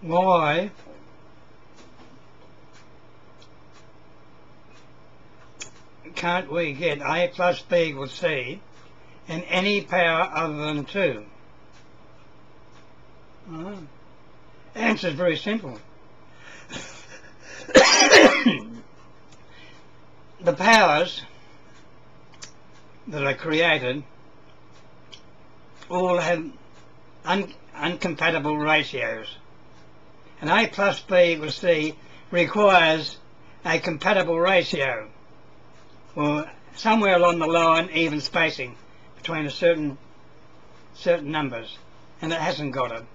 why can't we get A plus B equals C in any power other than 2? Oh. The answer is very simple. The powers that are created all have uncompatible ratios, and A plus B equals C requires a compatible ratio, or somewhere along the line even spacing between a certain numbers, and it hasn't got it.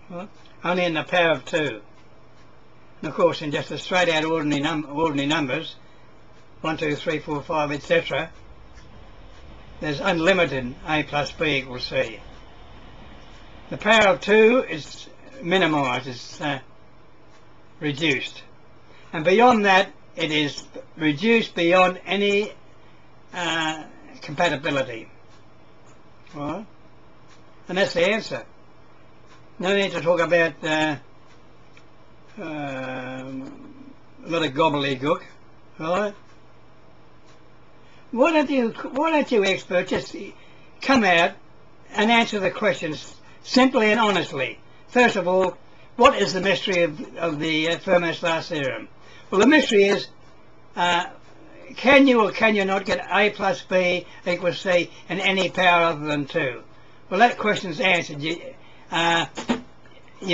Well, only in the power of 2. And of course in just the straight out ordinary numbers, 1, 2, 3, 4, 5, etc., there's unlimited A plus B equals C. The power of 2 is minimised, is reduced, and beyond that it is reduced beyond any compatibility. Right? And that's the answer. No need to talk about a lot of gobbledygook, right? Why don't you experts just come out and answer the questions simply and honestly? First of all, what is the mystery of the Fermat's theorem? Well, the mystery is, can you or can you not get A plus B equals C in any power other than 2? Well, that question's answered. You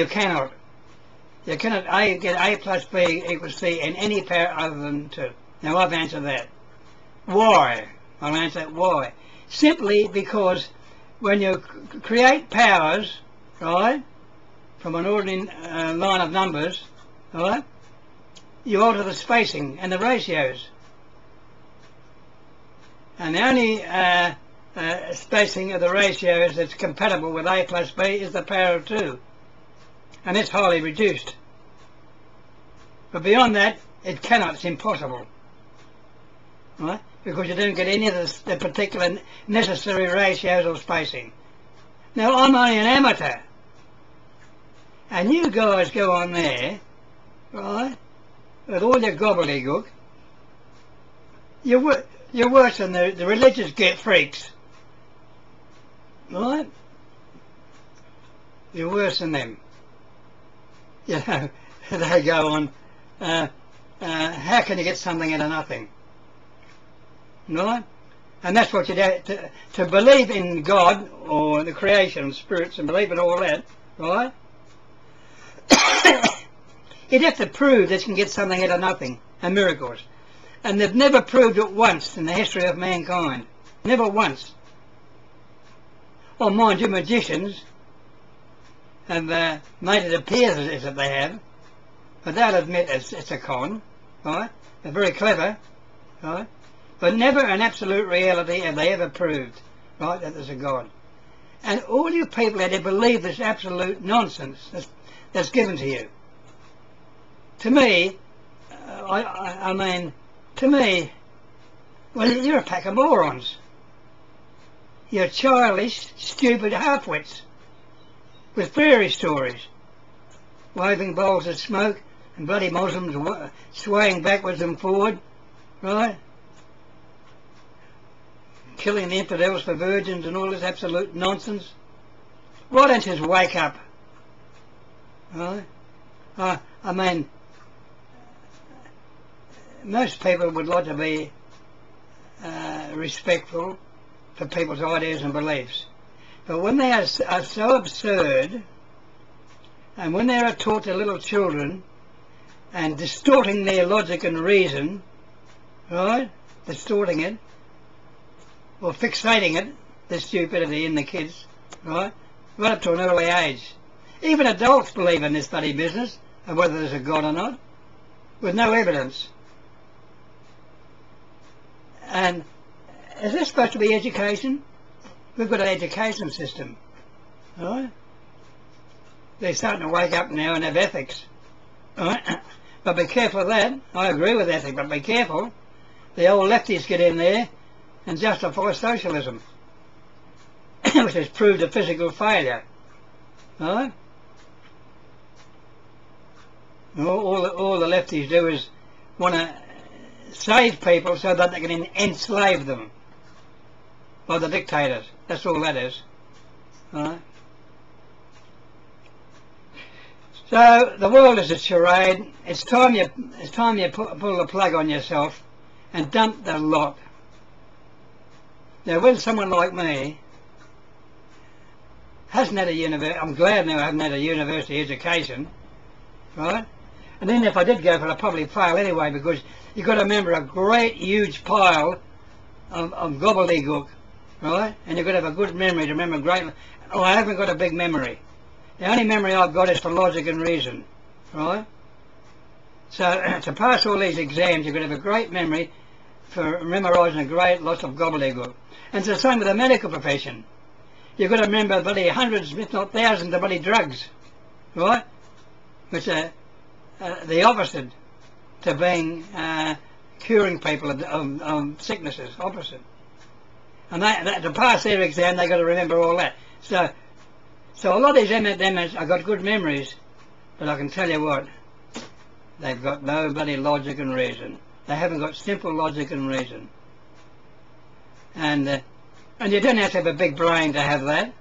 cannot. You cannot get A plus B equals C in any power other than 2. Now, I've answered that. Why? I'll answer that. Why? Simply because when you create powers, right, from an ordinary line of numbers, right, you alter the spacing and the ratios. And the only spacing of the ratios that's compatible with A plus B is the power of 2. And it's highly reduced. But beyond that, it cannot, it's impossible. Right? Because you don't get any of the particular necessary ratios or spacing. Now, I'm only an amateur. And you guys go on there, right, with all your gobbledygook. You're worse than the religious get freaks. Right? You're worse than them. You know, they go on, how can you get something out of nothing? Right? And that's what you do, to believe in God or the creation of spirits and believe in all that, right? You'd have to prove that you can get something out of nothing, and miracles. And they've never proved it once in the history of mankind. Never once. Well, mind you, magicians have made it appear as if they have, but they'll admit it's a con, right? They're very clever, right? But never in absolute reality have they ever proved, right, that there's a God. And all you people that believe this absolute nonsense that's given to you. To me, I mean, to me, well, you're a pack of morons. You're childish, stupid half-wits with fairy stories, waving bowls of smoke and bloody Muslims swaying backwards and forward, right? Killing the infidels for virgins and all this absolute nonsense. Why don't you just wake up? Right? I mean, most people would like to be respectful for people's ideas and beliefs. But when they are so absurd, and when they are taught to little children and distorting their logic and reason, right, distorting it, or fixating it, the stupidity in the kids, right up to an early age. Even adults believe in this bloody business of whether there's a God or not, with no evidence. And is this supposed to be education? We've got an education system, right? They're starting to wake up now and have ethics, right? But be careful of that. I agree with ethics, but be careful. The old lefties get in there and justify socialism, which has proved a physical failure, right? All the lefties do is want to save people so that they can enslave them by the dictators. That's all that is. Right? So the world is a charade. It's time you pull the plug on yourself and dump the lot. Now, when someone like me hasn't had a university, I'm glad now I haven't had a university education, right? And then if I did go for it, I'd probably fail anyway, because you've got to remember a great huge pile of gobbledygook, right? And you've got to have a good memory to remember great. Oh, I haven't got a big memory. The only memory I've got is for logic and reason, right? So to pass all these exams, you've got to have a great memory for memorising a great lot of gobbledygook. And it's the same with the medical profession. You've got to remember bloody hundreds, if not thousands, of bloody drugs, right? Which are the opposite to being curing people of sicknesses, opposite. And to pass their exam, they've got to remember all that. So a lot of these MSs have got good memories, but I can tell you what, they've got no bloody logic and reason. They haven't got simple logic and reason. And you don't have to have a big brain to have that.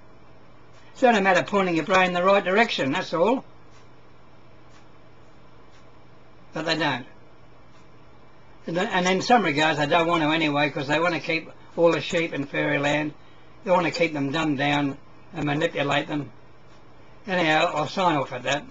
It's only a matter of pointing your brain in the right direction, that's all. But they don't. And in some regards they don't want to anyway, because they want to keep all the sheep in fairyland. They want to keep them dumbed down and manipulate them. Anyhow, I'll sign off at that.